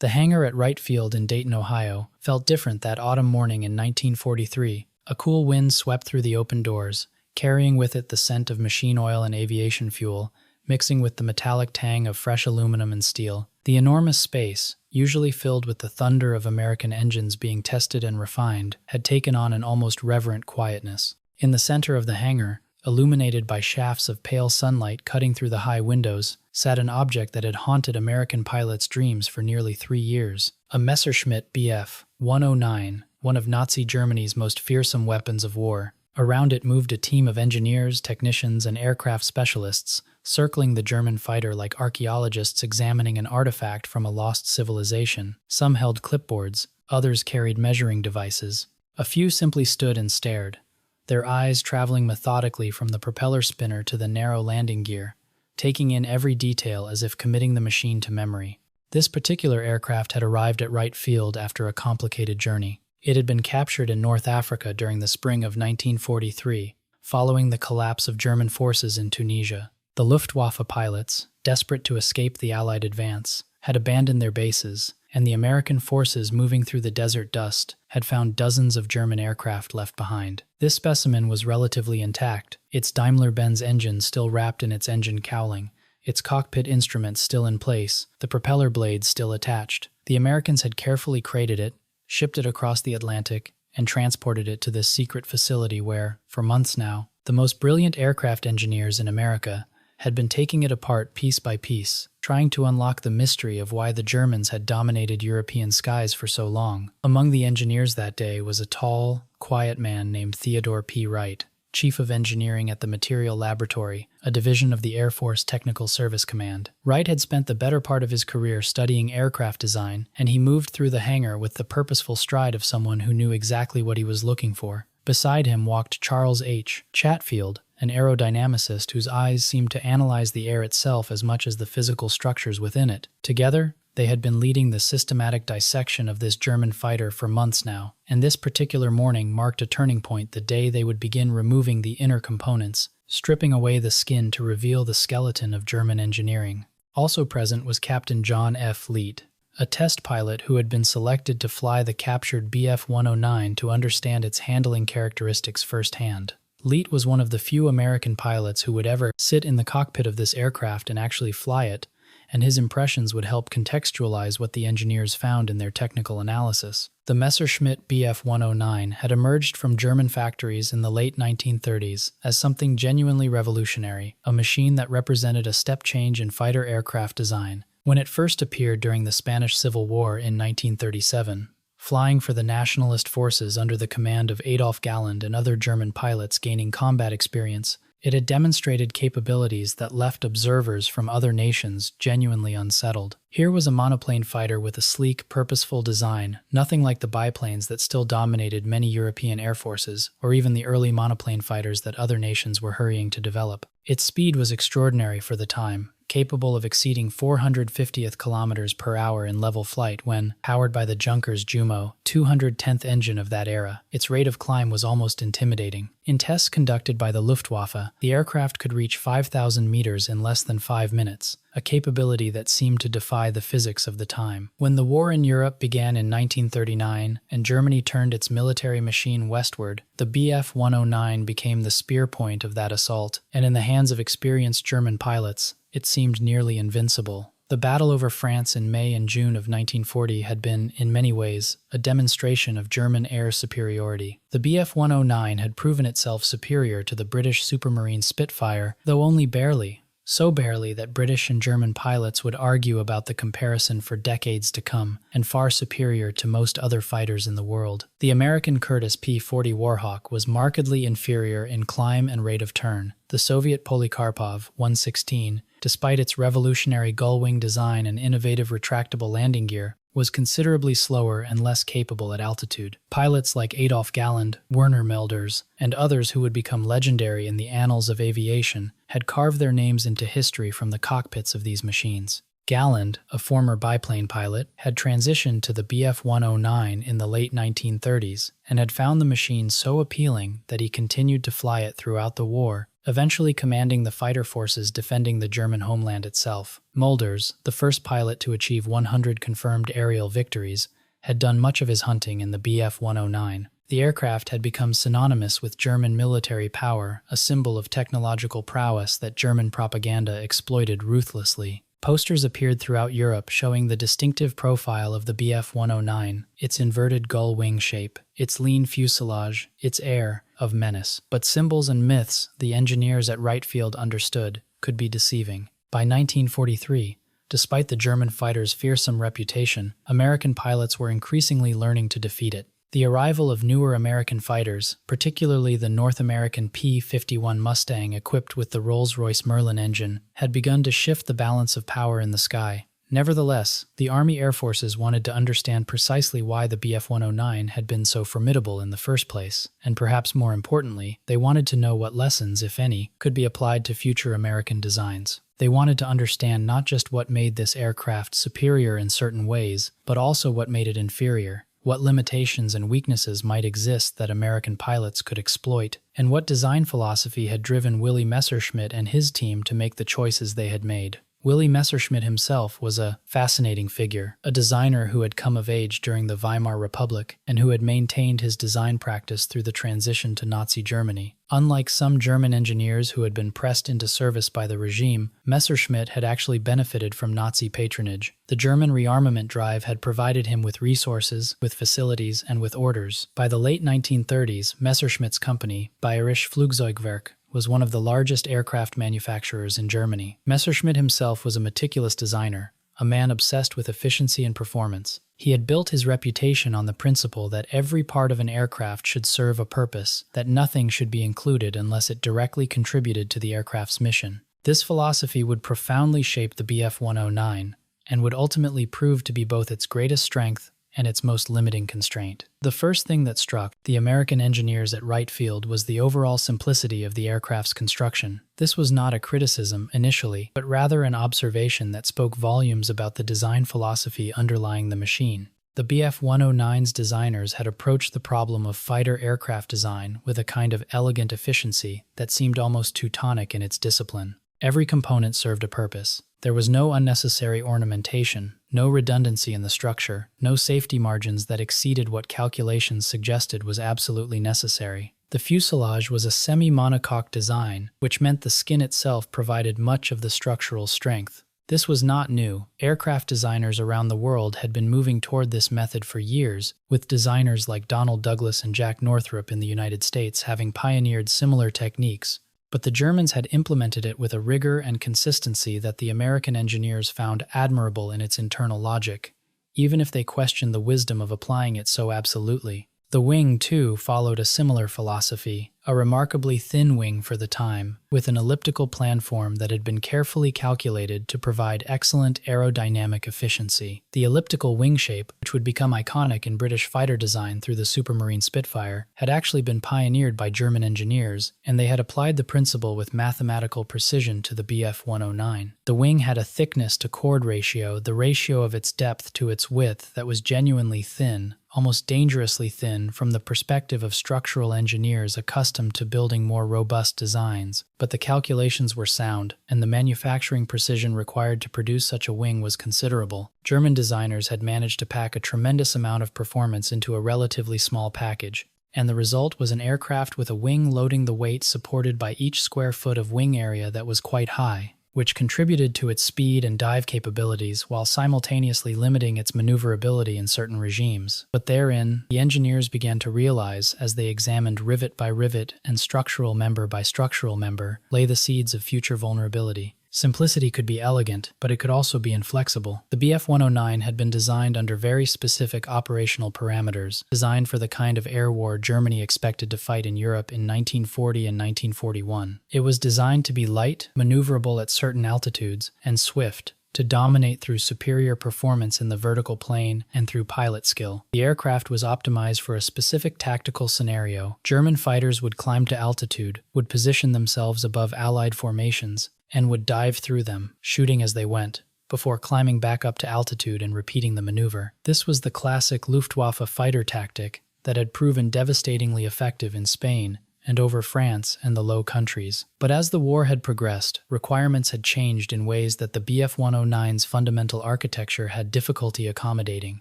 The hangar at Wright Field in Dayton, Ohio, felt different that autumn morning in 1943. A cool wind swept through the open doors, carrying with it the scent of machine oil and aviation fuel, mixing with the metallic tang of fresh aluminum and steel. The enormous space, usually filled with the thunder of American engines being tested and refined, had taken on an almost reverent quietness. In the center of the hangar, illuminated by shafts of pale sunlight cutting through the high windows, sat an object that had haunted American pilots' dreams for nearly 3 years. A Messerschmitt Bf 109, one of Nazi Germany's most fearsome weapons of war. Around it moved a team of engineers, technicians, and aircraft specialists, circling the German fighter like archaeologists examining an artifact from a lost civilization. Some held clipboards, others carried measuring devices. A few simply stood and stared, their eyes traveling methodically from the propeller spinner to the narrow landing gear, taking in every detail as if committing the machine to memory. This particular aircraft had arrived at Wright Field after a complicated journey. It had been captured in North Africa during the spring of 1943, following the collapse of German forces in Tunisia. The Luftwaffe pilots, desperate to escape the Allied advance, had abandoned their bases, and the American forces moving through the desert dust had found dozens of German aircraft left behind. This specimen was relatively intact, its Daimler-Benz engine still wrapped in its engine cowling, its cockpit instruments still in place, the propeller blades still attached. The Americans had carefully crated it, shipped it across the Atlantic, and transported it to this secret facility where, for months now, the most brilliant aircraft engineers in America had been taking it apart piece by piece, trying to unlock the mystery of why the Germans had dominated European skies for so long. Among the engineers that day was a tall, quiet man named Theodore P. Wright, Chief of Engineering at the Material Laboratory, a division of the Air Force Technical Service Command. Wright had spent the better part of his career studying aircraft design, and he moved through the hangar with the purposeful stride of someone who knew exactly what he was looking for. Beside him walked Charles H. Chatfield, an aerodynamicist whose eyes seemed to analyze the air itself as much as the physical structures within it. Together, they had been leading the systematic dissection of this German fighter for months now, and this particular morning marked a turning point the day they would begin removing the inner components, stripping away the skin to reveal the skeleton of German engineering. Also present was Captain John F. Leet, a test pilot who had been selected to fly the captured Bf 109 to understand its handling characteristics firsthand. Leet was one of the few American pilots who would ever sit in the cockpit of this aircraft and actually fly it, and his impressions would help contextualize what the engineers found in their technical analysis. The Messerschmitt Bf 109 had emerged from German factories in the late 1930s as something genuinely revolutionary, a machine that represented a step change in fighter aircraft design. When it first appeared during the Spanish Civil War in 1937, flying for the nationalist forces under the command of Adolf Galland and other German pilots gaining combat experience, it had demonstrated capabilities that left observers from other nations genuinely unsettled. Here was a monoplane fighter with a sleek, purposeful design, nothing like the biplanes that still dominated many European air forces, or even the early monoplane fighters that other nations were hurrying to develop. Its speed was extraordinary for the time, capable of exceeding 450th kilometers per hour in level flight when, powered by the Junkers Jumo 210th engine of that era, its rate of climb was almost intimidating. In tests conducted by the Luftwaffe, the aircraft could reach 5,000 meters in less than 5 minutes, a capability that seemed to defy the physics of the time. When the war in Europe began in 1939 and Germany turned its military machine westward, the Bf 109 became the spear point of that assault, and in the hands of experienced German pilots, it seemed nearly invincible. The battle over France in May and June of 1940 had been, in many ways, a demonstration of German air superiority. The Bf 109 had proven itself superior to the British Supermarine Spitfire, though only barely. So barely that British and German pilots would argue about the comparison for decades to come, and far superior to most other fighters in the world. The American Curtiss P-40 Warhawk was markedly inferior in climb and rate of turn. The Soviet Polikarpov 116, despite its revolutionary gull-wing design and innovative retractable landing gear, was considerably slower and less capable at altitude. Pilots like Adolf Galland, Werner Melders, and others who would become legendary in the annals of aviation had carved their names into history from the cockpits of these machines. Galland, a former biplane pilot, had transitioned to the Bf 109 in the late 1930s and had found the machine so appealing that he continued to fly it throughout the war, eventually commanding the fighter forces defending the German homeland itself. Mulders, the first pilot to achieve 100 confirmed aerial victories, had done much of his hunting in the Bf 109. The aircraft had become synonymous with German military power, a symbol of technological prowess that German propaganda exploited ruthlessly. Posters appeared throughout Europe showing the distinctive profile of the Bf 109, its inverted gull wing shape, its lean fuselage, its air of menace. But symbols and myths the engineers at Wright Field understood could be deceiving. By 1943, despite the German fighter's fearsome reputation, American pilots were increasingly learning to defeat it. The arrival of newer American fighters, particularly the North American P-51 Mustang equipped with the Rolls-Royce Merlin engine, had begun to shift the balance of power in the sky. Nevertheless, the Army Air Forces wanted to understand precisely why the Bf 109 had been so formidable in the first place, and perhaps more importantly, they wanted to know what lessons, if any, could be applied to future American designs. They wanted to understand not just what made this aircraft superior in certain ways, but also what made it inferior. What limitations and weaknesses might exist that American pilots could exploit, and what design philosophy had driven Willy Messerschmitt and his team to make the choices they had made. Willy Messerschmitt himself was a fascinating figure, a designer who had come of age during the Weimar Republic and who had maintained his design practice through the transition to Nazi Germany. Unlike some German engineers who had been pressed into service by the regime, Messerschmitt had actually benefited from Nazi patronage. The German rearmament drive had provided him with resources, with facilities, and with orders. By the late 1930s, Messerschmitt's company, Bayerische Flugzeugwerk, was one of the largest aircraft manufacturers in Germany. Messerschmitt himself was a meticulous designer, a man obsessed with efficiency and performance. He had built his reputation on the principle that every part of an aircraft should serve a purpose, that nothing should be included unless it directly contributed to the aircraft's mission. This philosophy would profoundly shape the Bf 109 and would ultimately prove to be both its greatest strength and its most limiting constraint. The first thing that struck the American engineers at Wright Field was the overall simplicity of the aircraft's construction. This was not a criticism initially, but rather an observation that spoke volumes about the design philosophy underlying the machine. The Bf 109's designers had approached the problem of fighter aircraft design with a kind of elegant efficiency that seemed almost Teutonic in its discipline. Every component served a purpose. There was no unnecessary ornamentation, no redundancy in the structure, no safety margins that exceeded what calculations suggested was absolutely necessary. The fuselage was a semi-monocoque design, which meant the skin itself provided much of the structural strength. This was not new. Aircraft designers around the world had been moving toward this method for years, with designers like Donald Douglas and Jack Northrop in the United States having pioneered similar techniques. But the Germans had implemented it with a rigor and consistency that the American engineers found admirable in its internal logic, even if they questioned the wisdom of applying it so absolutely. The wing, too, followed a similar philosophy, a remarkably thin wing for the time, with an elliptical planform that had been carefully calculated to provide excellent aerodynamic efficiency. The elliptical wing shape, which would become iconic in British fighter design through the Supermarine Spitfire, had actually been pioneered by German engineers, and they had applied the principle with mathematical precision to the Bf 109. The wing had a thickness-to-chord ratio, the ratio of its depth to its width, that was genuinely thin, almost dangerously thin from the perspective of structural engineers accustomed to building more robust designs. But the calculations were sound, and the manufacturing precision required to produce such a wing was considerable. German designers had managed to pack a tremendous amount of performance into a relatively small package, and the result was an aircraft with a wing loading the weight supported by each square foot of wing area that was quite high, which contributed to its speed and dive capabilities while simultaneously limiting its maneuverability in certain regimes. But therein, the engineers began to realize, as they examined rivet by rivet and structural member by structural member, lay the seeds of future vulnerability. Simplicity could be elegant, but it could also be inflexible. The Bf 109 had been designed under very specific operational parameters, designed for the kind of air war Germany expected to fight in Europe in 1940 and 1941. It was designed to be light, maneuverable at certain altitudes, and swift, to dominate through superior performance in the vertical plane and through pilot skill. The aircraft was optimized for a specific tactical scenario. German fighters would climb to altitude, would position themselves above Allied formations, and would dive through them, shooting as they went, before climbing back up to altitude and repeating the maneuver. This was the classic Luftwaffe fighter tactic that had proven devastatingly effective in Spain and over France and the Low Countries. But as the war had progressed, requirements had changed in ways that the Bf-109's fundamental architecture had difficulty accommodating.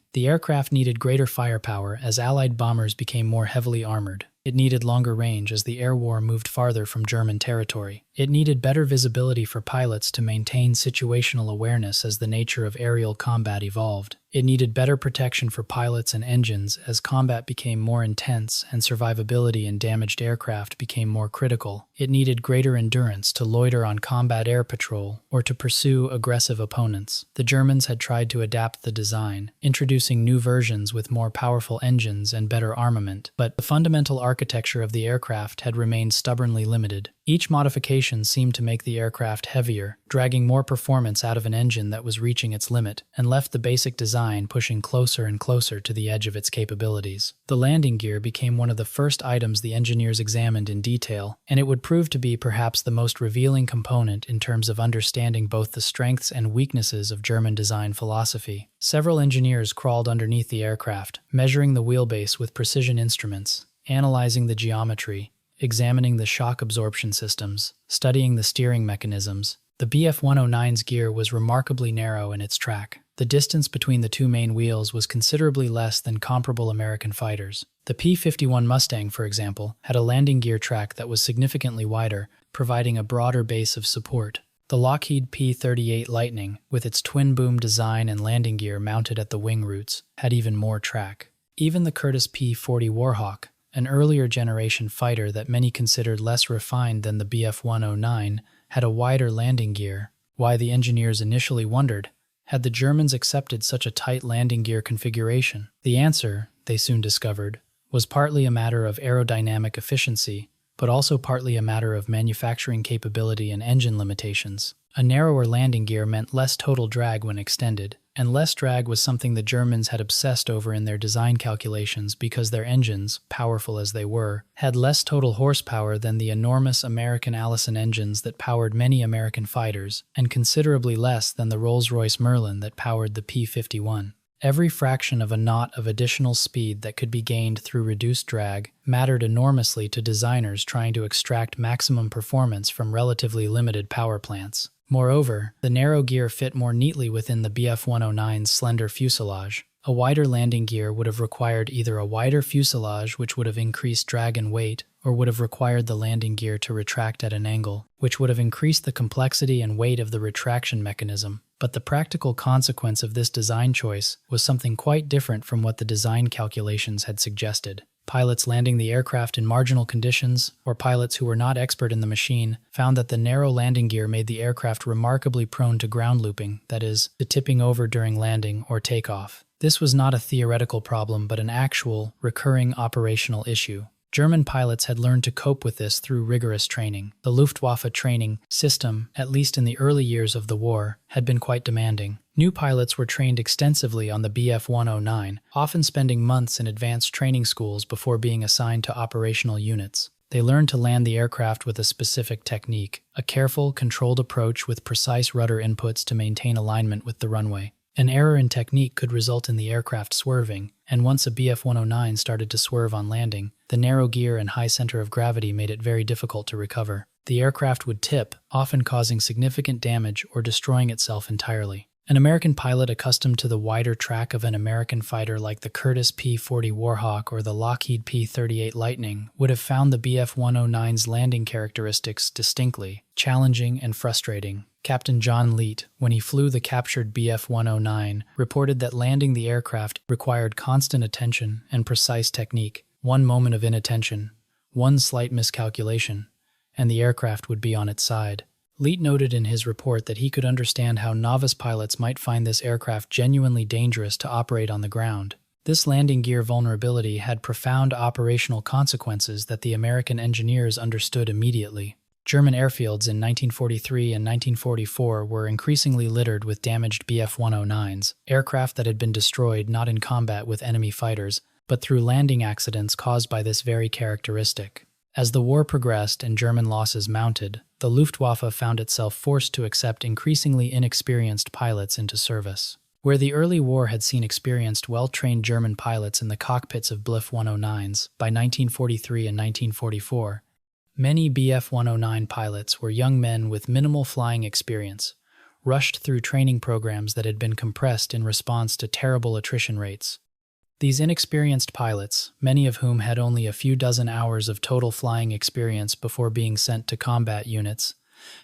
The aircraft needed greater firepower as Allied bombers became more heavily armored. It needed longer range as the air war moved farther from German territory. It needed better visibility for pilots to maintain situational awareness as the nature of aerial combat evolved. It needed better protection for pilots and engines as combat became more intense and survivability in damaged aircraft became more critical. It needed greater endurance to loiter on combat air patrol or to pursue aggressive opponents. The Germans had tried to adapt the design, introducing new versions with more powerful engines and better armament, but the fundamental architecture of the aircraft had remained stubbornly limited. Each modification seemed to make the aircraft heavier, dragging more performance out of an engine that was reaching its limit, and left the basic design pushing closer and closer to the edge of its capabilities. The landing gear became one of the first items the engineers examined in detail, and it would prove to be perhaps the most revealing component in terms of understanding both the strengths and weaknesses of German design philosophy. Several engineers crawled underneath the aircraft, measuring the wheelbase with precision instruments, analyzing the geometry, examining the shock absorption systems, studying the steering mechanisms. The Bf-109's gear was remarkably narrow in its track. The distance between the two main wheels was considerably less than comparable American fighters. The P-51 Mustang, for example, had a landing gear track that was significantly wider, providing a broader base of support. The Lockheed P-38 Lightning, with its twin-boom design and landing gear mounted at the wing roots, had even more track. Even the Curtiss P-40 Warhawk, an earlier generation fighter that many considered less refined than the Bf-109, had a wider landing gear. Why, the engineers initially wondered, had the Germans accepted such a tight landing gear configuration? The answer, they soon discovered, was partly a matter of aerodynamic efficiency, but also partly a matter of manufacturing capability and engine limitations. A narrower landing gear meant less total drag when extended, and less drag was something the Germans had obsessed over in their design calculations because their engines, powerful as they were, had less total horsepower than the enormous American Allison engines that powered many American fighters, and considerably less than the Rolls-Royce Merlin that powered the P-51. Every fraction of a knot of additional speed that could be gained through reduced drag mattered enormously to designers trying to extract maximum performance from relatively limited power plants. Moreover, the narrow gear fit more neatly within the Bf-109's slender fuselage. A wider landing gear would have required either a wider fuselage, which would have increased drag and weight, or would have required the landing gear to retract at an angle, which would have increased the complexity and weight of the retraction mechanism. But the practical consequence of this design choice was something quite different from what the design calculations had suggested. Pilots landing the aircraft in marginal conditions, or pilots who were not expert in the machine, found that the narrow landing gear made the aircraft remarkably prone to ground looping, that is, to tipping over during landing or takeoff. This was not a theoretical problem but an actual, recurring operational issue. German pilots had learned to cope with this through rigorous training. The Luftwaffe training system, at least in the early years of the war, had been quite demanding. New pilots were trained extensively on the Bf-109, often spending months in advanced training schools before being assigned to operational units. They learned to land the aircraft with a specific technique, a careful, controlled approach with precise rudder inputs to maintain alignment with the runway. An error in technique could result in the aircraft swerving, and once a Bf-109 started to swerve on landing, the narrow gear and high center of gravity made it very difficult to recover. The aircraft would tip, often causing significant damage or destroying itself entirely. An American pilot accustomed to the wider track of an American fighter like the Curtiss P-40 Warhawk or the Lockheed P-38 Lightning would have found the Bf-109's landing characteristics distinctly challenging and frustrating. Captain John Leet, when he flew the captured Bf-109, reported that landing the aircraft required constant attention and precise technique. One moment of inattention, one slight miscalculation, and the aircraft would be on its side. Leet noted in his report that he could understand how novice pilots might find this aircraft genuinely dangerous to operate on the ground. This landing gear vulnerability had profound operational consequences that the American engineers understood immediately. German airfields in 1943 and 1944 were increasingly littered with damaged Bf-109s, aircraft that had been destroyed not in combat with enemy fighters, but through landing accidents caused by this very characteristic. As the war progressed and German losses mounted, the Luftwaffe found itself forced to accept increasingly inexperienced pilots into service. Where the early war had seen experienced, well-trained German pilots in the cockpits of Bf-109s, by 1943 and 1944, Many Bf-109 pilots were young men with minimal flying experience, rushed through training programs that had been compressed in response to terrible attrition rates. These inexperienced pilots, many of whom had only a few dozen hours of total flying experience before being sent to combat units,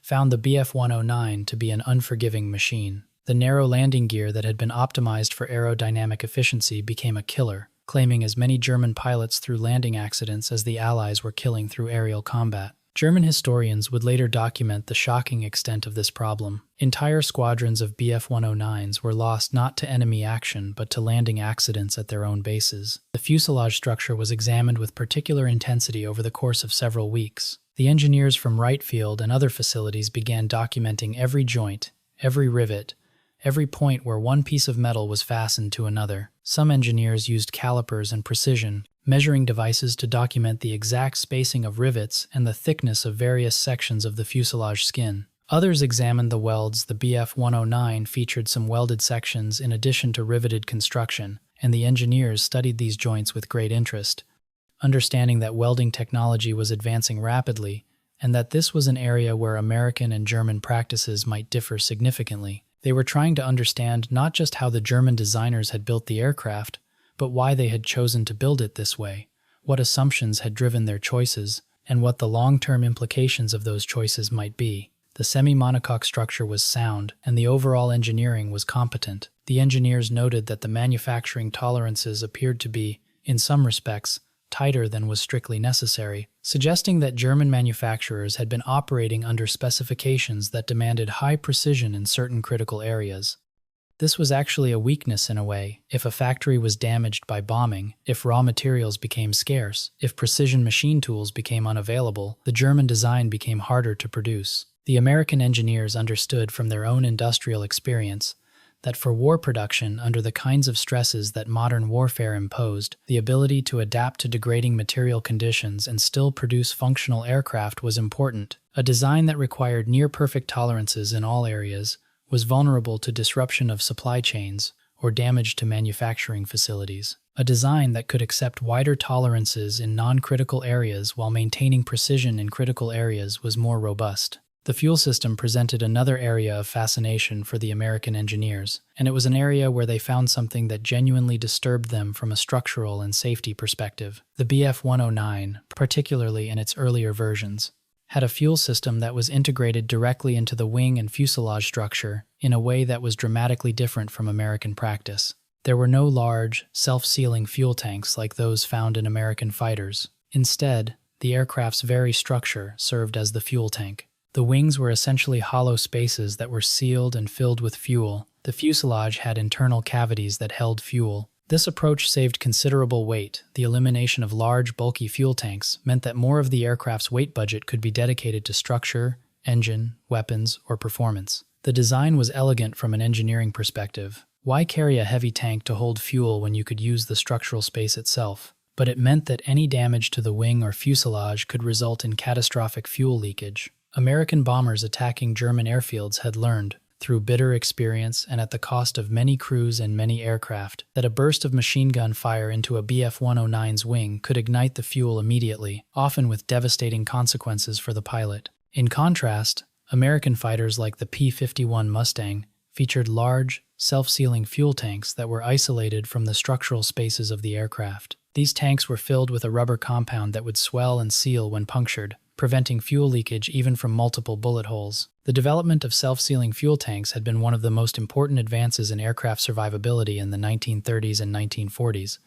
found the Bf-109 to be an unforgiving machine. The narrow landing gear that had been optimized for aerodynamic efficiency became a killer, claiming as many German pilots through landing accidents as the Allies were killing through aerial combat. German historians would later document the shocking extent of this problem. Entire squadrons of Bf-109s were lost not to enemy action but to landing accidents at their own bases. The fuselage structure was examined with particular intensity over the course of several weeks. The engineers from Wright Field and other facilities began documenting every joint, every rivet, every point where one piece of metal was fastened to another. Some engineers used calipers and precision, measuring devices to document the exact spacing of rivets and the thickness of various sections of the fuselage skin. Others examined the welds. The Bf-109 featured some welded sections in addition to riveted construction, and the engineers studied these joints with great interest, understanding that welding technology was advancing rapidly and that this was an area where American and German practices might differ significantly. They were trying to understand not just how the German designers had built the aircraft, but why they had chosen to build it this way, what assumptions had driven their choices, and what the long-term implications of those choices might be. The semi-monocoque structure was sound, and the overall engineering was competent. The engineers noted that the manufacturing tolerances appeared to be, in some respects, tighter than was strictly necessary, suggesting that German manufacturers had been operating under specifications that demanded high precision in certain critical areas. This was actually a weakness in a way. If a factory was damaged by bombing, if raw materials became scarce, if precision machine tools became unavailable, the German design became harder to produce. The American engineers understood from their own industrial experience that for war production under the kinds of stresses that modern warfare imposed, the ability to adapt to degrading material conditions and still produce functional aircraft was important. A design that required near-perfect tolerances in all areas was vulnerable to disruption of supply chains or damage to manufacturing facilities. A design that could accept wider tolerances in non-critical areas while maintaining precision in critical areas was more robust. The fuel system presented another area of fascination for the American engineers, and it was an area where they found something that genuinely disturbed them from a structural and safety perspective. The Bf-109, particularly in its earlier versions, had a fuel system that was integrated directly into the wing and fuselage structure in a way that was dramatically different from American practice. There were no large, self-sealing fuel tanks like those found in American fighters. Instead, the aircraft's very structure served as the fuel tank. The wings were essentially hollow spaces that were sealed and filled with fuel. The fuselage had internal cavities that held fuel. This approach saved considerable weight. The elimination of large, bulky fuel tanks meant that more of the aircraft's weight budget could be dedicated to structure, engine, weapons, or performance. The design was elegant from an engineering perspective. Why carry a heavy tank to hold fuel when you could use the structural space itself? But it meant that any damage to the wing or fuselage could result in catastrophic fuel leakage. American bombers attacking German airfields had learned, through bitter experience and at the cost of many crews and many aircraft, that a burst of machine gun fire into a Bf-109's wing could ignite the fuel immediately, often with devastating consequences for the pilot. In contrast, American fighters like the P-51 Mustang featured large, self-sealing fuel tanks that were isolated from the structural spaces of the aircraft. These tanks were filled with a rubber compound that would swell and seal when punctured, preventing fuel leakage even from multiple bullet holes. The development of self-sealing fuel tanks had been one of the most important advances in aircraft survivability in the 1930s and 1940s,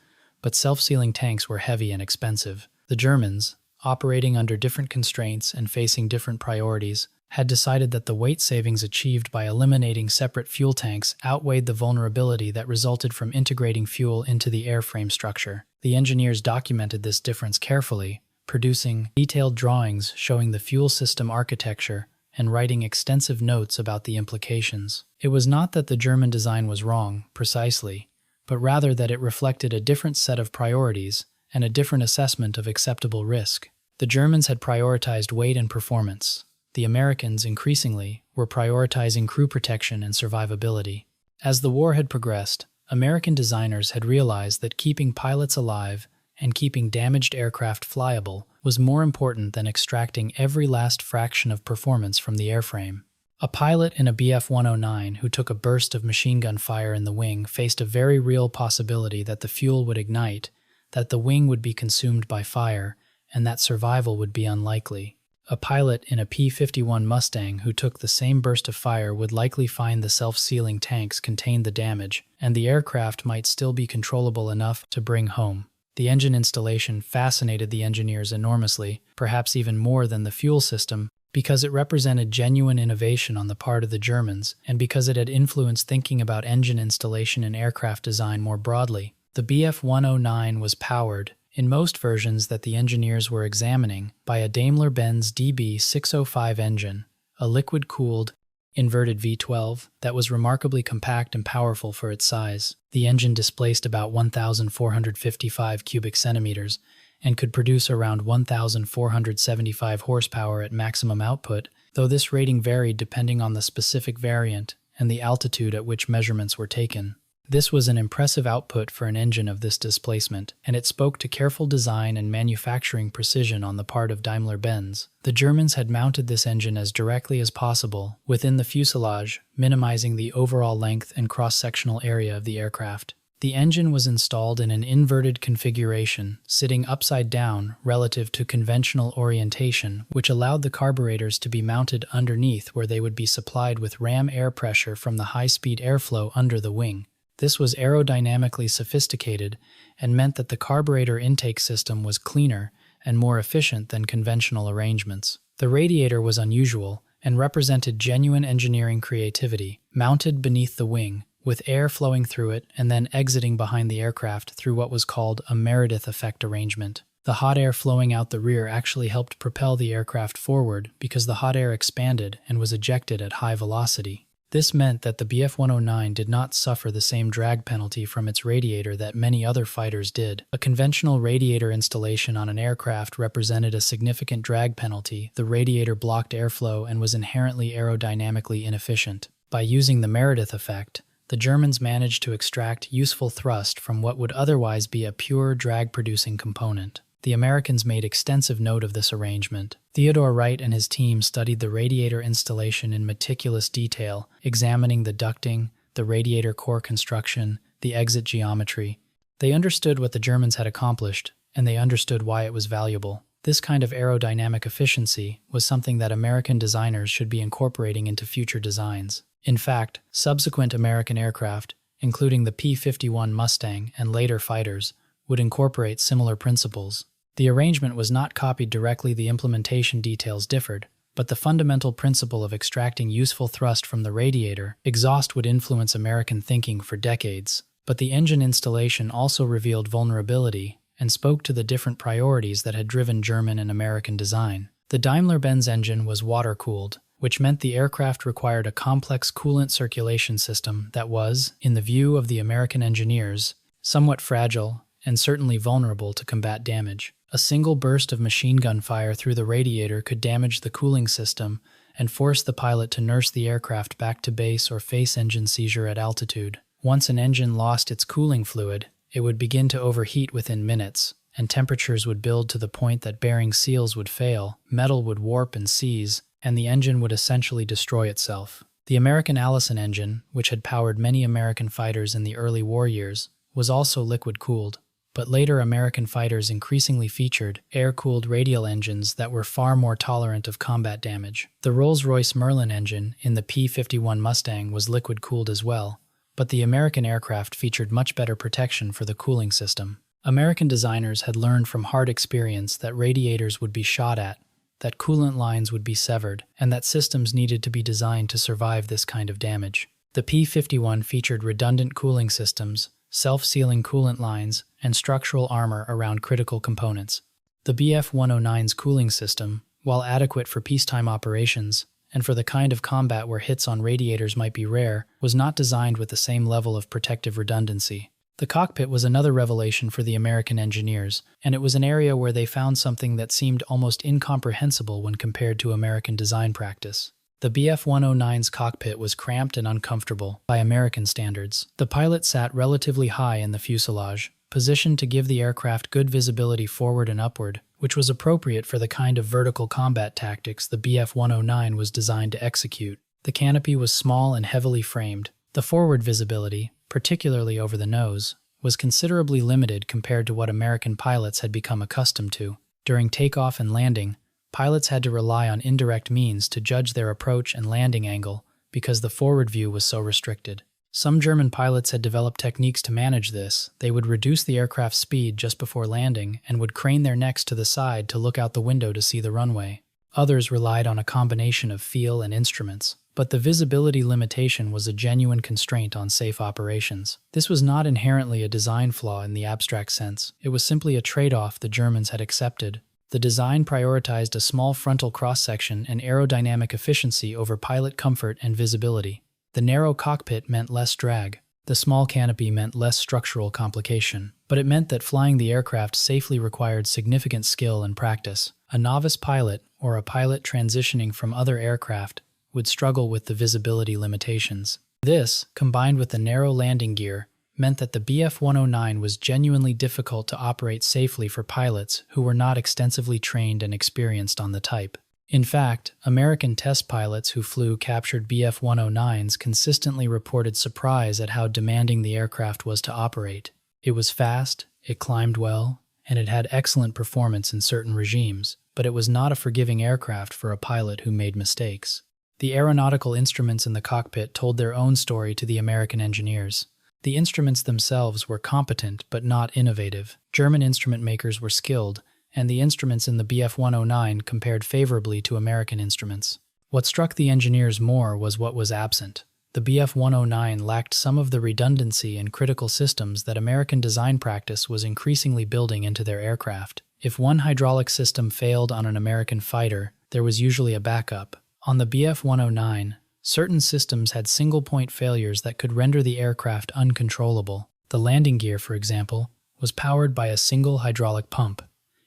but self-sealing tanks were heavy and expensive. The Germans, operating under different constraints and facing different priorities, had decided that the weight savings achieved by eliminating separate fuel tanks outweighed the vulnerability that resulted from integrating fuel into the airframe structure. The engineers documented this difference carefully, producing detailed drawings showing the fuel system architecture and writing extensive notes about the implications. It was not that the German design was wrong, precisely, but rather that it reflected a different set of priorities and a different assessment of acceptable risk. The Germans had prioritized weight and performance. The Americans, increasingly, were prioritizing crew protection and survivability. As the war had progressed, American designers had realized that keeping pilots alive and keeping damaged aircraft flyable was more important than extracting every last fraction of performance from the airframe. A pilot in a Bf-109 who took a burst of machine gun fire in the wing faced a very real possibility that the fuel would ignite, that the wing would be consumed by fire, and that survival would be unlikely. A pilot in a P-51 Mustang who took the same burst of fire would likely find the self-sealing tanks contained the damage, and the aircraft might still be controllable enough to bring home. The engine installation fascinated the engineers enormously, perhaps even more than the fuel system, because it represented genuine innovation on the part of the Germans, and because it had influenced thinking about engine installation and aircraft design more broadly. The Bf-109 was powered, in most versions that the engineers were examining, by a Daimler-Benz DB605 engine, a liquid-cooled, inverted V12 that was remarkably compact and powerful for its size. The engine displaced about 1,455 cubic centimeters, and could produce around 1,475 horsepower at maximum output, though this rating varied depending on the specific variant and the altitude at which measurements were taken. This was an impressive output for an engine of this displacement, and it spoke to careful design and manufacturing precision on the part of Daimler-Benz. The Germans had mounted this engine as directly as possible within the fuselage, minimizing the overall length and cross-sectional area of the aircraft. The engine was installed in an inverted configuration, sitting upside down relative to conventional orientation, which allowed the carburetors to be mounted underneath where they would be supplied with ram air pressure from the high-speed airflow under the wing. This was aerodynamically sophisticated and meant that the carburetor intake system was cleaner and more efficient than conventional arrangements. The radiator was unusual and represented genuine engineering creativity, mounted beneath the wing, with air flowing through it and then exiting behind the aircraft through what was called a Meredith effect arrangement. The hot air flowing out the rear actually helped propel the aircraft forward because the hot air expanded and was ejected at high velocity. This meant that the Bf-109 did not suffer the same drag penalty from its radiator that many other fighters did. A conventional radiator installation on an aircraft represented a significant drag penalty. The radiator blocked airflow and was inherently aerodynamically inefficient. By using the Meredith effect, the Germans managed to extract useful thrust from what would otherwise be a pure drag-producing component. The Americans made extensive note of this arrangement. Theodore Wright and his team studied the radiator installation in meticulous detail, examining the ducting, the radiator core construction, the exit geometry. They understood what the Germans had accomplished, and they understood why it was valuable. This kind of aerodynamic efficiency was something that American designers should be incorporating into future designs. In fact, subsequent American aircraft, including the P-51 Mustang and later fighters, would incorporate similar principles. The arrangement was not copied directly, the implementation details differed, but the fundamental principle of extracting useful thrust from the radiator exhaust would influence American thinking for decades. But the engine installation also revealed vulnerability and spoke to the different priorities that had driven German and American design. The Daimler-Benz engine was water-cooled, which meant the aircraft required a complex coolant circulation system that was, in the view of the American engineers, somewhat fragile and certainly vulnerable to combat damage. A single burst of machine gun fire through the radiator could damage the cooling system and force the pilot to nurse the aircraft back to base or face engine seizure at altitude. Once an engine lost its cooling fluid, it would begin to overheat within minutes, and temperatures would build to the point that bearing seals would fail, metal would warp and seize, and the engine would essentially destroy itself. The American Allison engine, which had powered many American fighters in the early war years, was also liquid-cooled. But later American fighters increasingly featured air-cooled radial engines that were far more tolerant of combat damage. The Rolls-Royce Merlin engine in the P-51 Mustang was liquid-cooled as well, but the American aircraft featured much better protection for the cooling system. American designers had learned from hard experience that radiators would be shot at, that coolant lines would be severed, and that systems needed to be designed to survive this kind of damage. The P-51 featured redundant cooling systems, self-sealing coolant lines, and structural armor around critical components. The Bf-109's cooling system, while adequate for peacetime operations, and for the kind of combat where hits on radiators might be rare, was not designed with the same level of protective redundancy. The cockpit was another revelation for the American engineers, and it was an area where they found something that seemed almost incomprehensible when compared to American design practice. The Bf-109's cockpit was cramped and uncomfortable by American standards. The pilot sat relatively high in the fuselage, positioned to give the aircraft good visibility forward and upward, which was appropriate for the kind of vertical combat tactics the Bf-109 was designed to execute. The canopy was small and heavily framed. The forward visibility, particularly over the nose, was considerably limited compared to what American pilots had become accustomed to. During takeoff and landing, pilots had to rely on indirect means to judge their approach and landing angle because the forward view was so restricted. Some German pilots had developed techniques to manage this. They would reduce the aircraft's speed just before landing and would crane their necks to the side to look out the window to see the runway. Others relied on a combination of feel and instruments. But the visibility limitation was a genuine constraint on safe operations. This was not inherently a design flaw in the abstract sense. It was simply a trade-off the Germans had accepted. The design prioritized a small frontal cross-section and aerodynamic efficiency over pilot comfort and visibility. The narrow cockpit meant less drag. The small canopy meant less structural complication. But it meant that flying the aircraft safely required significant skill and practice. A novice pilot, or a pilot transitioning from other aircraft, would struggle with the visibility limitations. This, combined with the narrow landing gear, meant that the Bf-109 was genuinely difficult to operate safely for pilots who were not extensively trained and experienced on the type. In fact, American test pilots who flew captured Bf-109s consistently reported surprise at how demanding the aircraft was to operate. It was fast, it climbed well, and it had excellent performance in certain regimes, but it was not a forgiving aircraft for a pilot who made mistakes. The aeronautical instruments in the cockpit told their own story to the American engineers. The instruments themselves were competent but not innovative. German instrument makers were skilled, and the instruments in the Bf-109 compared favorably to American instruments. What struck the engineers more was what was absent. The Bf-109 lacked some of the redundancy and critical systems that American design practice was increasingly building into their aircraft. If one hydraulic system failed on an American fighter, there was usually a backup. On the Bf-109, certain systems had single-point failures that could render the aircraft uncontrollable. The landing gear, for example, was powered by a single hydraulic pump.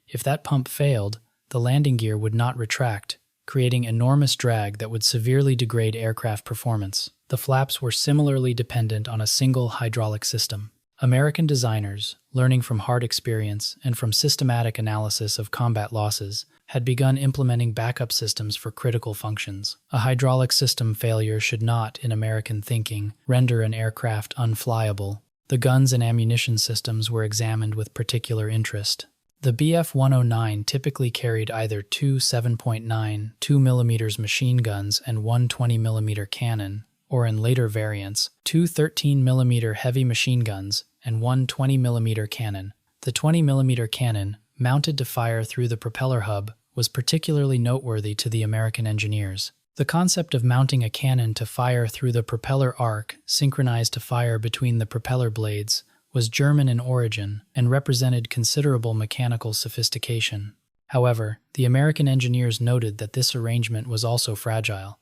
If that pump failed, the landing gear would not retract, creating enormous drag that would severely degrade aircraft performance. The flaps were similarly dependent on a single hydraulic system. American designers, learning from hard experience and from systematic analysis of combat losses, had begun implementing backup systems for critical functions. A hydraulic system failure should not, in American thinking, render an aircraft unflyable. The guns and ammunition systems were examined with particular interest. The Bf-109 typically carried either two 7.9 2mm machine guns and one 20mm cannon, or in later variants, two 13mm heavy machine guns and one 20mm cannon. The 20mm cannon, mounted to fire through the propeller hub, was particularly noteworthy to the American engineers. The concept of mounting a cannon to fire through the propeller arc, synchronized to fire between the propeller blades, was German in origin and represented considerable mechanical sophistication. However, the American engineers noted that this arrangement was also fragile.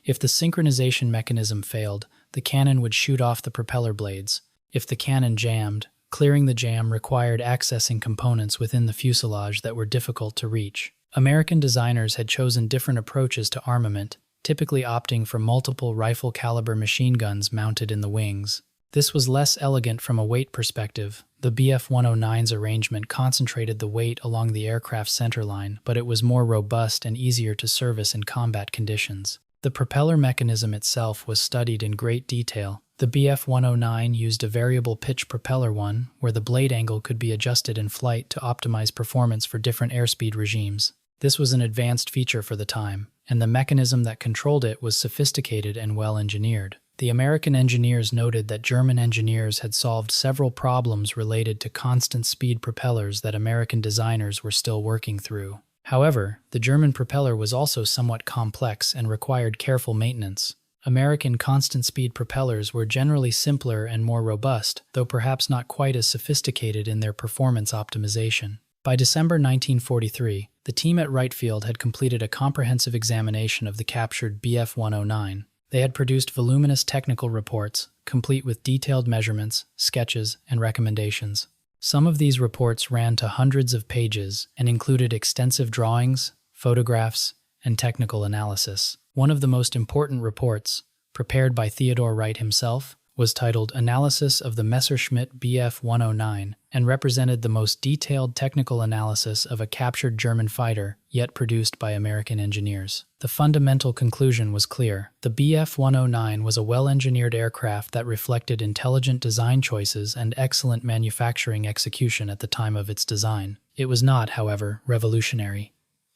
If the synchronization mechanism failed, the cannon would shoot off the propeller blades. If the cannon jammed, clearing the jam required accessing components within the fuselage that were difficult to reach. American designers had chosen different approaches to armament, typically opting for multiple rifle-caliber machine guns mounted in the wings. This was less elegant from a weight perspective. The Bf-109's arrangement concentrated the weight along the aircraft's centerline, but it was more robust and easier to service in combat conditions. The propeller mechanism itself was studied in great detail. The Bf-109 used a variable pitch propeller one, where the blade angle could be adjusted in flight to optimize performance for different airspeed regimes. This was an advanced feature for the time, and the mechanism that controlled it was sophisticated and well-engineered. The American engineers noted that German engineers had solved several problems related to constant speed propellers that American designers were still working through. However, the German propeller was also somewhat complex and required careful maintenance. American constant-speed propellers were generally simpler and more robust, though perhaps not quite as sophisticated in their performance optimization. By December 1943, the team at Wright Field had completed a comprehensive examination of the captured Bf-109. They had produced voluminous technical reports, complete with detailed measurements, sketches, and recommendations. Some of these reports ran to hundreds of pages and included extensive drawings, photographs, and technical analysis. One of the most important reports, prepared by Theodore Wright himself, was titled Analysis of the Messerschmitt Bf 109 and represented the most detailed technical analysis of a captured German fighter yet produced by American engineers. The fundamental conclusion was clear. The Bf 109 was a well-engineered aircraft that reflected intelligent design choices and excellent manufacturing execution at the time of its design. It was not, however, revolutionary.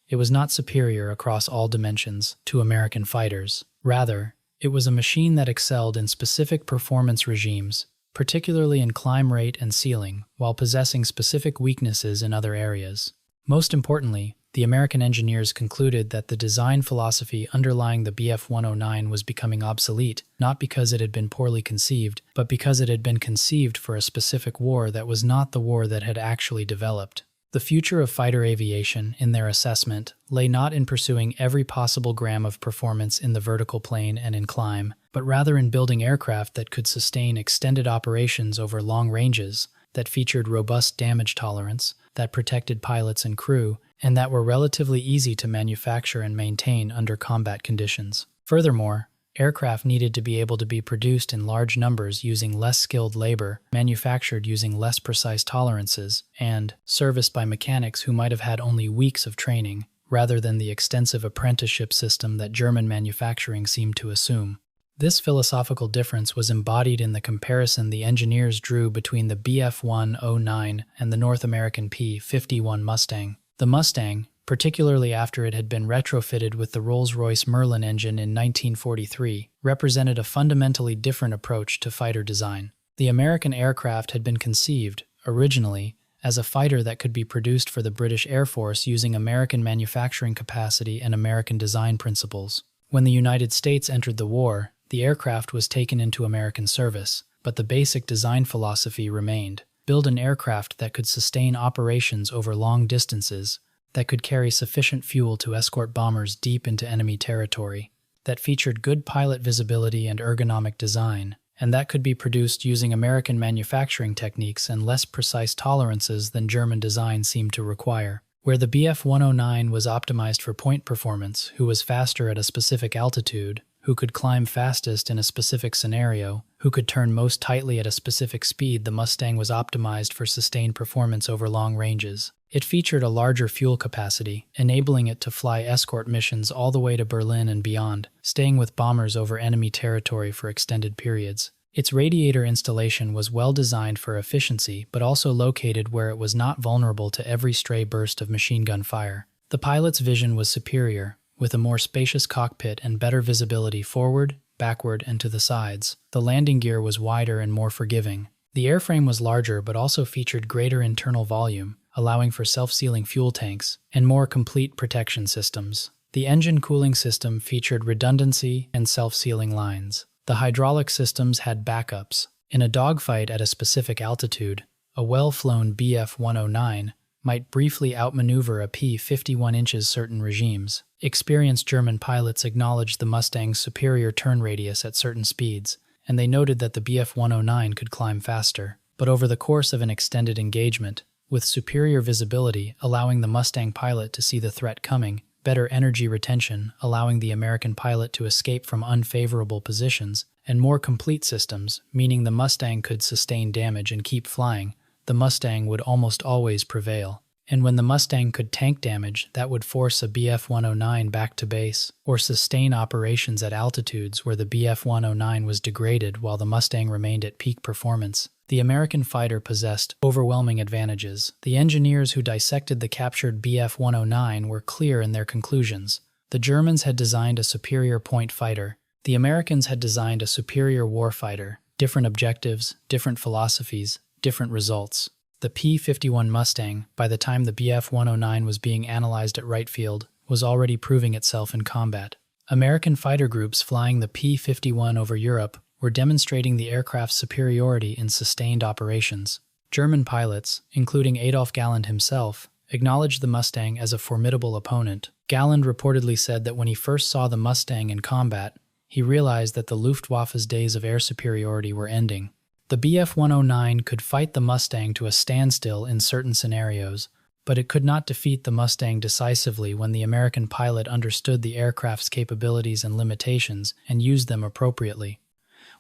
It was not superior across all dimensions to American fighters. Rather, it was a machine that excelled in specific performance regimes, particularly in climb rate and ceiling, while possessing specific weaknesses in other areas. Most importantly, the American engineers concluded that the design philosophy underlying the Bf 109 was becoming obsolete, not because it had been poorly conceived, but because it had been conceived for a specific war that was not the war that had actually developed. The future of fighter aviation, in their assessment, lay not in pursuing every possible gram of performance in the vertical plane and in climb, but rather in building aircraft that could sustain extended operations over long ranges, that featured robust damage tolerance, that protected pilots and crew, and that were relatively easy to manufacture and maintain under combat conditions. Furthermore, aircraft needed to be able to be produced in large numbers using less skilled labor, manufactured using less precise tolerances, and serviced by mechanics who might have had only weeks of training, rather than the extensive apprenticeship system that German manufacturing seemed to assume. This philosophical difference was embodied in the comparison the engineers drew between the Bf 109 and the North American P-51 Mustang. The Mustang, particularly after it had been retrofitted with the Rolls-Royce Merlin engine in 1943, represented a fundamentally different approach to fighter design. The American aircraft had been conceived, originally, as a fighter that could be produced for the British Air Force using American manufacturing capacity and American design principles. When the United States entered the war, the aircraft was taken into American service, but the basic design philosophy remained. Build an aircraft that could sustain operations over long distances, that could carry sufficient fuel to escort bombers deep into enemy territory, that featured good pilot visibility and ergonomic design, and that could be produced using American manufacturing techniques and less precise tolerances than German design seemed to require. Where the Bf 109 was optimized for point performance, who was faster at a specific altitude, who could climb fastest in a specific scenario, who could turn most tightly at a specific speed, the Mustang was optimized for sustained performance over long ranges. It featured a larger fuel capacity, enabling it to fly escort missions all the way to Berlin and beyond, staying with bombers over enemy territory for extended periods. Its radiator installation was well designed for efficiency, but also located where it was not vulnerable to every stray burst of machine gun fire. The pilot's vision was superior, with a more spacious cockpit and better visibility forward, backward, and to the sides. The landing gear was wider and more forgiving. The airframe was larger but also featured greater internal volume, allowing for self-sealing fuel tanks and more complete protection systems. The engine cooling system featured redundancy and self-sealing lines. The hydraulic systems had backups. In a dogfight at a specific altitude, a well-flown Bf 109 might briefly outmaneuver a P-51 inches certain regimes. Experienced German pilots acknowledged the Mustang's superior turn radius at certain speeds, and they noted that the Bf 109 could climb faster. But over the course of an extended engagement, with superior visibility allowing the Mustang pilot to see the threat coming, better energy retention allowing the American pilot to escape from unfavorable positions, and more complete systems, meaning the Mustang could sustain damage and keep flying, the Mustang would almost always prevail. And when the Mustang could tank damage, that would force a Bf 109 back to base, or sustain operations at altitudes where the Bf 109 was degraded while the Mustang remained at peak performance. The American fighter possessed overwhelming advantages. The engineers who dissected the captured Bf 109 were clear in their conclusions. The Germans had designed a superior point fighter. The Americans had designed a superior warfighter. Different objectives, different philosophies, different results. The P-51 Mustang, by the time the Bf 109 was being analyzed at Wright Field, was already proving itself in combat. American fighter groups flying the P-51 over Europe were demonstrating the aircraft's superiority in sustained operations. German pilots, including Adolf Galland himself, acknowledged the Mustang as a formidable opponent. Galland reportedly said that when he first saw the Mustang in combat, he realized that the Luftwaffe's days of air superiority were ending. The Bf 109 could fight the Mustang to a standstill in certain scenarios, but it could not defeat the Mustang decisively when the American pilot understood the aircraft's capabilities and limitations and used them appropriately.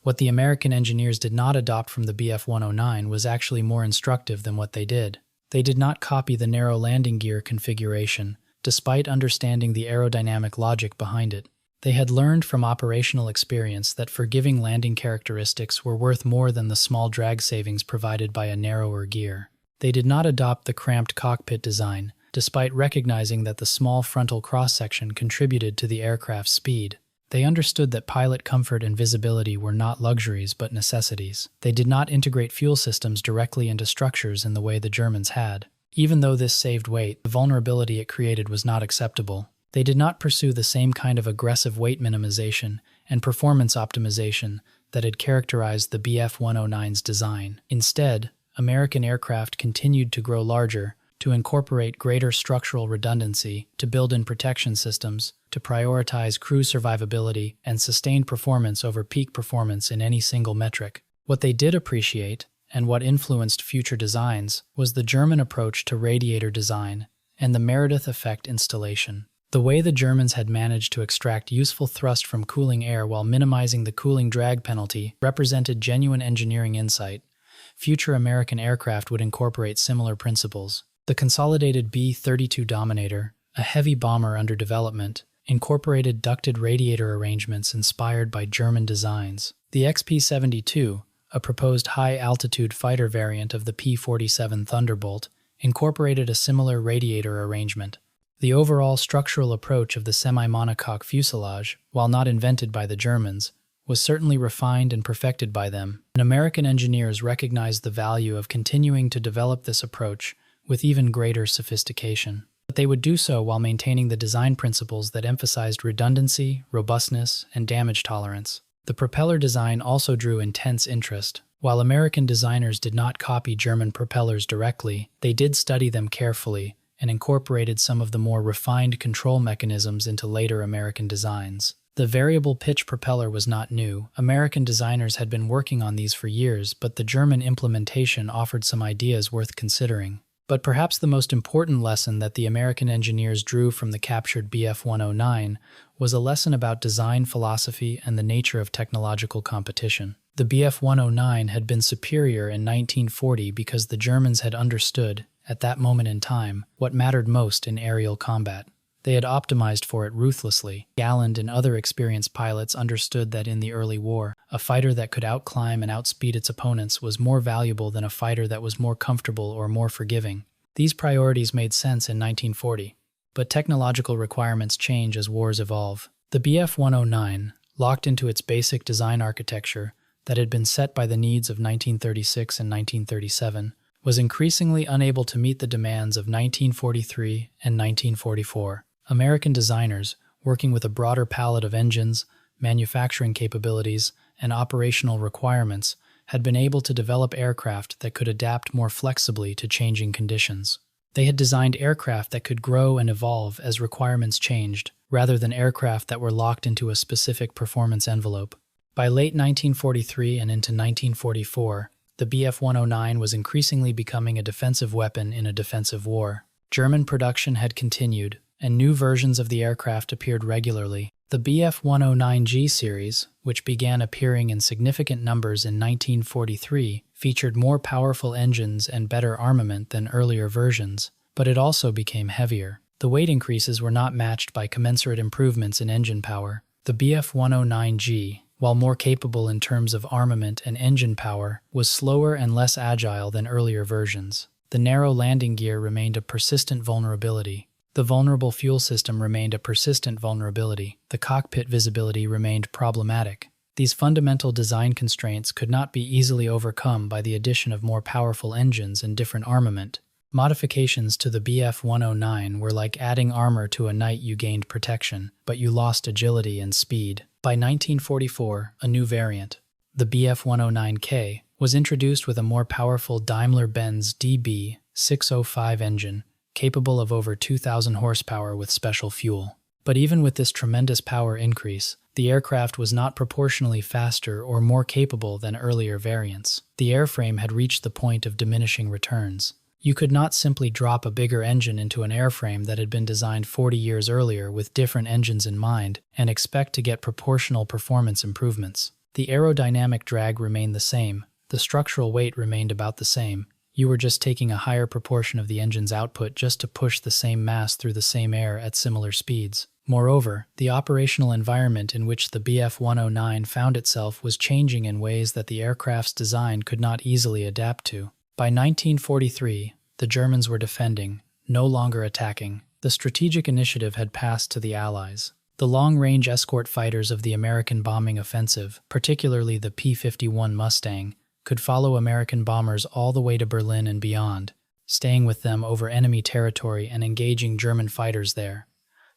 What the American engineers did not adopt from the Bf-109 was actually more instructive than what they did. They did not copy the narrow landing gear configuration, despite understanding the aerodynamic logic behind it. They had learned from operational experience that forgiving landing characteristics were worth more than the small drag savings provided by a narrower gear. They did not adopt the cramped cockpit design, despite recognizing that the small frontal cross-section contributed to the aircraft's speed. They understood that pilot comfort and visibility were not luxuries but necessities. They did not integrate fuel systems directly into structures in the way the Germans had. Even though this saved weight, the vulnerability it created was not acceptable. They did not pursue the same kind of aggressive weight minimization and performance optimization that had characterized the Bf-109's design. Instead, American aircraft continued to grow larger, to incorporate greater structural redundancy, to build in protection systems, to prioritize crew survivability and sustained performance over peak performance in any single metric. What they did appreciate, and what influenced future designs, was the German approach to radiator design and the Meredith effect installation. The way the Germans had managed to extract useful thrust from cooling air while minimizing the cooling drag penalty represented genuine engineering insight. Future American aircraft would incorporate similar principles. The consolidated B-32 Dominator, a heavy bomber under development, incorporated ducted radiator arrangements inspired by German designs. The XP-72, a proposed high-altitude fighter variant of the P-47 Thunderbolt, incorporated a similar radiator arrangement. The overall structural approach of the semi-monocoque fuselage, while not invented by the Germans, was certainly refined and perfected by them, and American engineers recognized the value of continuing to develop this approach with even greater sophistication. But they would do so while maintaining the design principles that emphasized redundancy, robustness, and damage tolerance. The propeller design also drew intense interest. While American designers did not copy German propellers directly, they did study them carefully and incorporated some of the more refined control mechanisms into later American designs. The variable pitch propeller was not new. American designers had been working on these for years, but the German implementation offered some ideas worth considering. But perhaps the most important lesson that the American engineers drew from the captured Bf-109 was a lesson about design philosophy and the nature of technological competition. The Bf-109 had been superior in 1940 because the Germans had understood, at that moment in time, what mattered most in aerial combat. They had optimized for it ruthlessly. Galland and other experienced pilots understood that in the early war, a fighter that could outclimb and outspeed its opponents was more valuable than a fighter that was more comfortable or more forgiving. These priorities made sense in 1940, but technological requirements change as wars evolve. The Bf-109, locked into its basic design architecture that had been set by the needs of 1936 and 1937, was increasingly unable to meet the demands of 1943 and 1944. American designers, working with a broader palette of engines, manufacturing capabilities, and operational requirements, had been able to develop aircraft that could adapt more flexibly to changing conditions. They had designed aircraft that could grow and evolve as requirements changed, rather than aircraft that were locked into a specific performance envelope. By late 1943 and into 1944, the Bf-109 was increasingly becoming a defensive weapon in a defensive war. German production had continued, and new versions of the aircraft appeared regularly. The Bf-109G series, which began appearing in significant numbers in 1943, featured more powerful engines and better armament than earlier versions, but it also became heavier. The weight increases were not matched by commensurate improvements in engine power. The Bf-109G, while more capable in terms of armament and engine power, was slower and less agile than earlier versions. The narrow landing gear remained a persistent vulnerability. The vulnerable fuel system remained a persistent vulnerability. The cockpit visibility remained problematic. These fundamental design constraints could not be easily overcome by the addition of more powerful engines and different armament. Modifications to the Bf-109 were like adding armor to a knight. You gained protection, but you lost agility and speed. By 1944, a new variant, the Bf-109K, was introduced with a more powerful Daimler-Benz DB605 engine, capable of over 2,000 horsepower with special fuel. But even with this tremendous power increase, the aircraft was not proportionally faster or more capable than earlier variants. The airframe had reached the point of diminishing returns. You could not simply drop a bigger engine into an airframe that had been designed 40 years earlier with different engines in mind and expect to get proportional performance improvements. The aerodynamic drag remained the same, the structural weight remained about the same. You were just taking a higher proportion of the engine's output just to push the same mass through the same air at similar speeds. Moreover, the operational environment in which the Bf-109 found itself was changing in ways that the aircraft's design could not easily adapt to. By 1943, the Germans were defending, no longer attacking. The strategic initiative had passed to the Allies. The long-range escort fighters of the American bombing offensive, particularly the P-51 Mustang, could follow American bombers all the way to Berlin and beyond, staying with them over enemy territory and engaging German fighters there.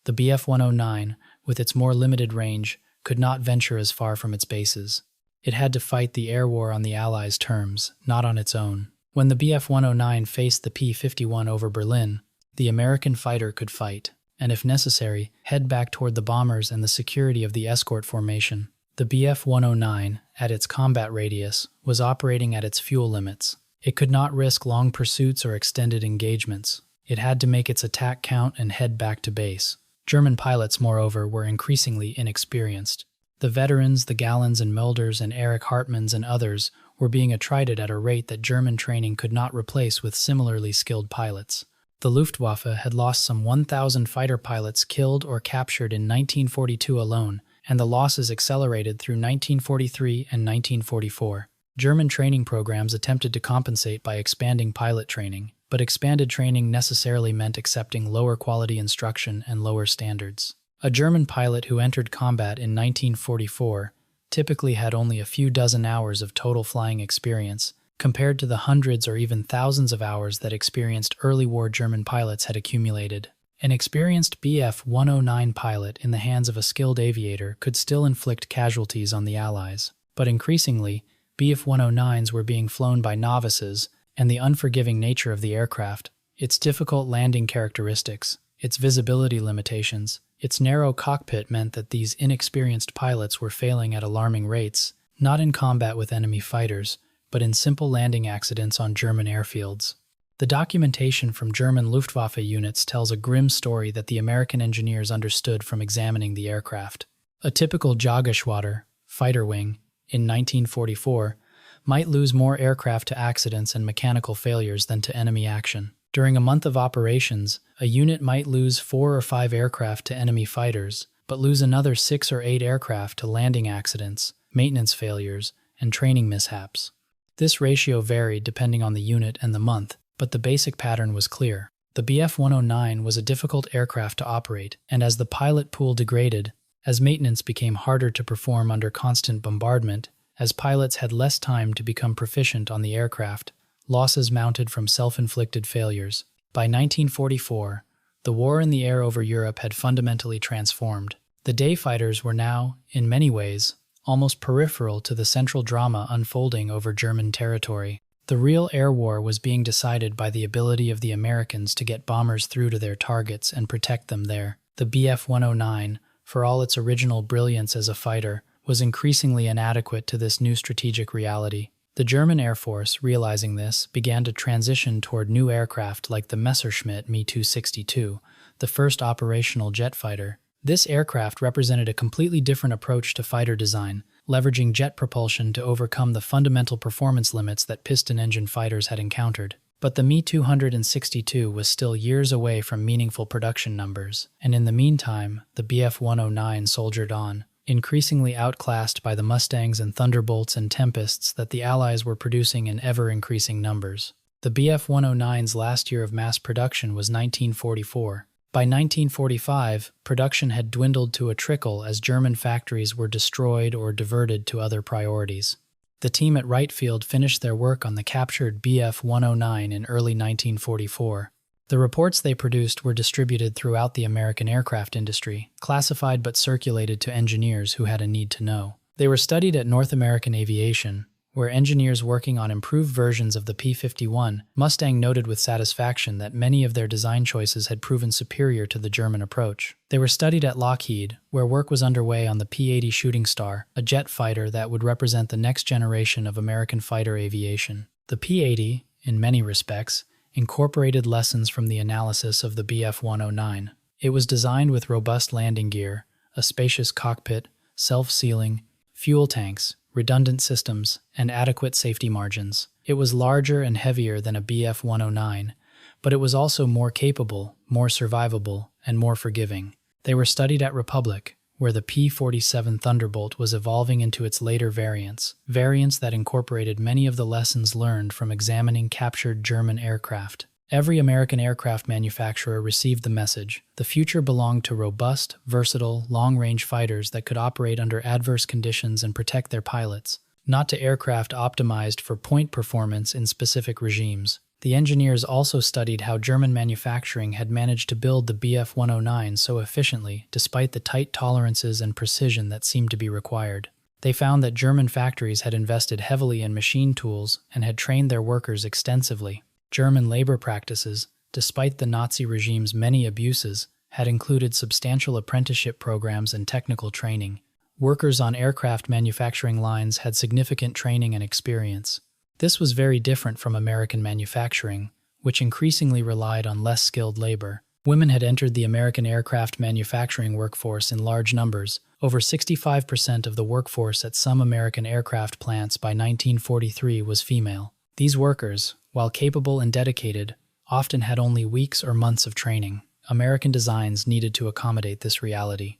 The Bf-109, with its more limited range, could not venture as far from its bases. It had to fight the air war on the Allies' terms, not on its own. When the Bf-109 faced the P-51 over Berlin, the American fighter could fight, and if necessary, head back toward the bombers and the security of the escort formation. The Bf-109, at its combat radius, was operating at its fuel limits. It could not risk long pursuits or extended engagements. It had to make its attack count and head back to base. German pilots, moreover, were increasingly inexperienced. The veterans, the Gallens and Mulders and Erich Hartmanns and others, were being attrited at a rate that German training could not replace with similarly skilled pilots. The Luftwaffe had lost some 1,000 fighter pilots killed or captured in 1942 alone, and the losses accelerated through 1943 and 1944. German training programs attempted to compensate by expanding pilot training, but expanded training necessarily meant accepting lower quality instruction and lower standards. A German pilot who entered combat in 1944 typically had only a few dozen hours of total flying experience, compared to the hundreds or even thousands of hours that experienced early war German pilots had accumulated. An experienced Bf-109 pilot in the hands of a skilled aviator could still inflict casualties on the Allies, but increasingly, Bf-109s were being flown by novices, and the unforgiving nature of the aircraft, its difficult landing characteristics, its visibility limitations, its narrow cockpit meant that these inexperienced pilots were failing at alarming rates, not in combat with enemy fighters, but in simple landing accidents on German airfields. The documentation from German Luftwaffe units tells a grim story that the American engineers understood from examining the aircraft. A typical Jagdgeschwader, fighter wing, in 1944, might lose more aircraft to accidents and mechanical failures than to enemy action. During a month of operations, a unit might lose 4 or 5 aircraft to enemy fighters, but lose another 6 or 8 aircraft to landing accidents, maintenance failures, and training mishaps. This ratio varied depending on the unit and the month, but the basic pattern was clear. The Bf-109 was a difficult aircraft to operate, and as the pilot pool degraded, as maintenance became harder to perform under constant bombardment, as pilots had less time to become proficient on the aircraft, losses mounted from self-inflicted failures. By 1944, the war in the air over Europe had fundamentally transformed. The day fighters were now, in many ways, almost peripheral to the central drama unfolding over German territory. The real air war was being decided by the ability of the Americans to get bombers through to their targets and protect them there. The Bf-109, for all its original brilliance as a fighter, was increasingly inadequate to this new strategic reality. The German Air Force, realizing this, began to transition toward new aircraft like the Messerschmitt Me-262, the first operational jet fighter. This aircraft represented a completely different approach to fighter design, leveraging jet propulsion to overcome the fundamental performance limits that piston engine fighters had encountered. But the Me-262 was still years away from meaningful production numbers, and in the meantime, the Bf-109 soldiered on, increasingly outclassed by the Mustangs and Thunderbolts and Tempests that the Allies were producing in ever-increasing numbers. The Bf-109's last year of mass production was 1944. By 1945, production had dwindled to a trickle as German factories were destroyed or diverted to other priorities. The team at Wright Field finished their work on the captured Bf-109 in early 1944. The reports they produced were distributed throughout the American aircraft industry, classified but circulated to engineers who had a need to know. They were studied at North American Aviation, where engineers working on improved versions of the P-51 Mustang noted with satisfaction that many of their design choices had proven superior to the German approach. They were studied at Lockheed, where work was underway on the P-80 Shooting Star, a jet fighter that would represent the next generation of American fighter aviation. The P-80, in many respects, incorporated lessons from the analysis of the Bf-109. It was designed with robust landing gear, a spacious cockpit, self-sealing, fuel tanks, redundant systems, and adequate safety margins. It was larger and heavier than a Bf-109, but it was also more capable, more survivable, and more forgiving. They were studied at Republic, where the P-47 Thunderbolt was evolving into its later variants that incorporated many of the lessons learned from examining captured German aircraft. Every American aircraft manufacturer received the message. The future belonged to robust, versatile, long-range fighters that could operate under adverse conditions and protect their pilots, not to aircraft optimized for point performance in specific regimes. The engineers also studied how German manufacturing had managed to build the Bf-109 so efficiently despite the tight tolerances and precision that seemed to be required. They found that German factories had invested heavily in machine tools and had trained their workers extensively. German labor practices, despite the Nazi regime's many abuses, had included substantial apprenticeship programs and technical training. Workers on aircraft manufacturing lines had significant training and experience. This was very different from American manufacturing, which increasingly relied on less skilled labor. Women had entered the American aircraft manufacturing workforce in large numbers. Over 65% of the workforce at some American aircraft plants by 1943 was female. These workers, while capable and dedicated, often had only weeks or months of training. American designs needed to accommodate this reality.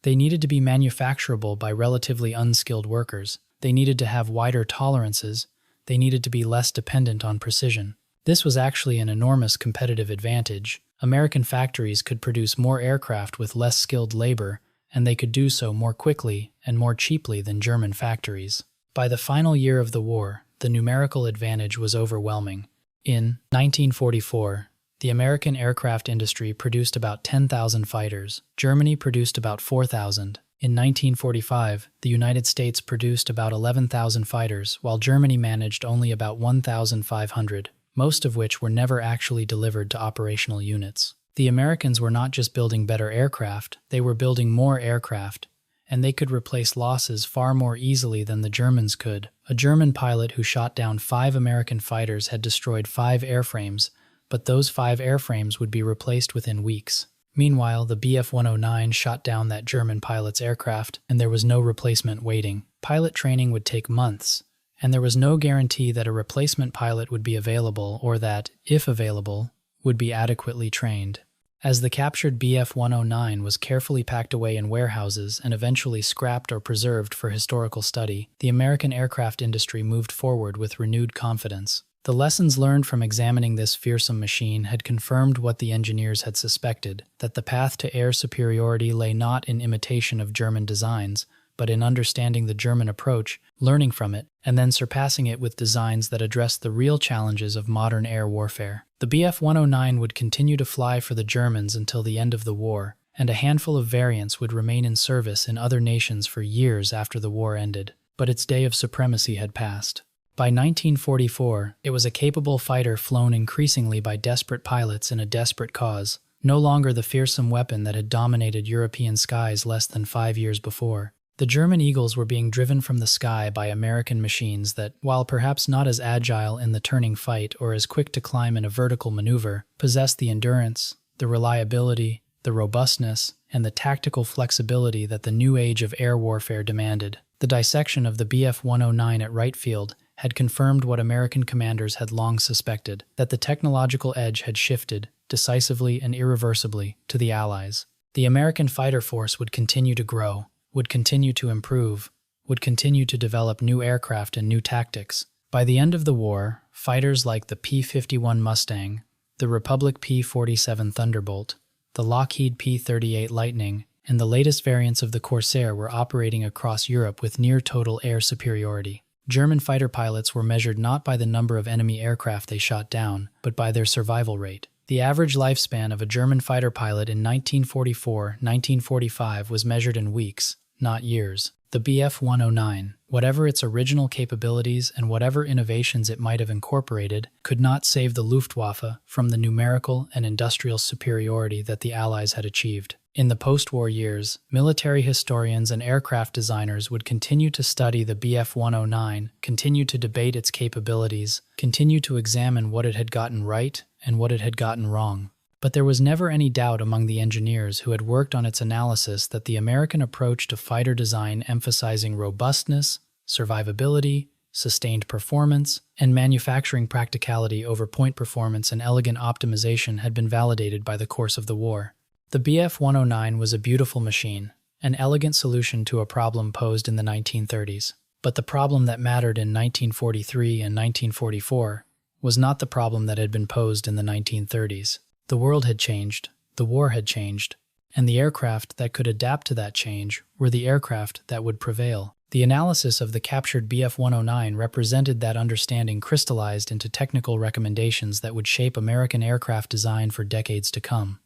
They needed to be manufacturable by relatively unskilled workers. They needed to have wider tolerances. They needed to be less dependent on precision. This was actually an enormous competitive advantage. American factories could produce more aircraft with less skilled labor, and they could do so more quickly and more cheaply than German factories. By the final year of the war, the numerical advantage was overwhelming. In 1944, the American aircraft industry produced about 10,000 fighters. Germany produced about 4,000. In 1945, the United States produced about 11,000 fighters, while Germany managed only about 1,500, most of which were never actually delivered to operational units. The Americans were not just building better aircraft, they were building more aircraft, and they could replace losses far more easily than the Germans could. A German pilot who shot down 5 American fighters had destroyed 5 airframes, but those 5 airframes would be replaced within weeks. Meanwhile, the Bf-109 shot down that German pilot's aircraft, and there was no replacement waiting. Pilot training would take months, and there was no guarantee that a replacement pilot would be available or that, if available, would be adequately trained. As the captured Bf-109 was carefully packed away in warehouses and eventually scrapped or preserved for historical study, the American aircraft industry moved forward with renewed confidence. The lessons learned from examining this fearsome machine had confirmed what the engineers had suspected, that the path to air superiority lay not in imitation of German designs, but in understanding the German approach, learning from it, and then surpassing it with designs that addressed the real challenges of modern air warfare. The Bf-109 would continue to fly for the Germans until the end of the war, and a handful of variants would remain in service in other nations for years after the war ended. But its day of supremacy had passed. By 1944, it was a capable fighter flown increasingly by desperate pilots in a desperate cause, no longer the fearsome weapon that had dominated European skies less than 5 years before. The German Eagles were being driven from the sky by American machines that, while perhaps not as agile in the turning fight or as quick to climb in a vertical maneuver, possessed the endurance, the reliability, the robustness, and the tactical flexibility that the new age of air warfare demanded. The dissection of the Bf-109 at Wright Field had confirmed what American commanders had long suspected, that the technological edge had shifted, decisively and irreversibly, to the Allies. The American fighter force would continue to grow, would continue to improve, would continue to develop new aircraft and new tactics. By the end of the war, fighters like the P-51 Mustang, the Republic P-47 Thunderbolt, the Lockheed P-38 Lightning, and the latest variants of the Corsair were operating across Europe with near-total air superiority. German fighter pilots were measured not by the number of enemy aircraft they shot down, but by their survival rate. The average lifespan of a German fighter pilot in 1944-1945 was measured in weeks, not years. The Bf-109, whatever its original capabilities and whatever innovations it might have incorporated, could not save the Luftwaffe from the numerical and industrial superiority that the Allies had achieved. In the post-war years, military historians and aircraft designers would continue to study the Bf-109, continue to debate its capabilities, continue to examine what it had gotten right and what it had gotten wrong. But there was never any doubt among the engineers who had worked on its analysis that the American approach to fighter design, emphasizing robustness, survivability, sustained performance, and manufacturing practicality over point performance and elegant optimization had been validated by the course of the war. The Bf-109 was a beautiful machine, an elegant solution to a problem posed in the 1930s. But the problem that mattered in 1943 and 1944 was not the problem that had been posed in the 1930s. The world had changed, the war had changed, and the aircraft that could adapt to that change were the aircraft that would prevail. The analysis of the captured Bf-109 represented that understanding crystallized into technical recommendations that would shape American aircraft design for decades to come.